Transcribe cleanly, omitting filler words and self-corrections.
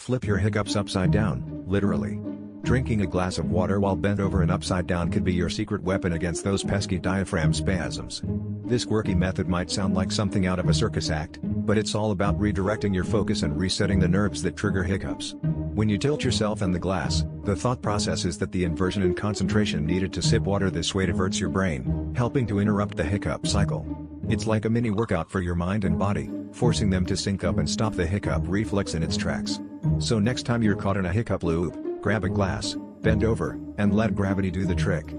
Flip your hiccups upside down, literally. Drinking a glass of water while bent over and upside down could be your secret weapon against those pesky diaphragm spasms. This quirky method might sound like something out of a circus act, but it's all about redirecting your focus and resetting the nerves that trigger hiccups. When you tilt yourself and the glass, the thought process is that the inversion and concentration needed to sip water this way diverts your brain, helping to interrupt the hiccup cycle. It's like a mini workout for your mind and body, forcing them to sync up and stop the hiccup reflex in its tracks. So next time you're caught in a hiccup loop, grab a glass, bend over, and let gravity do the trick.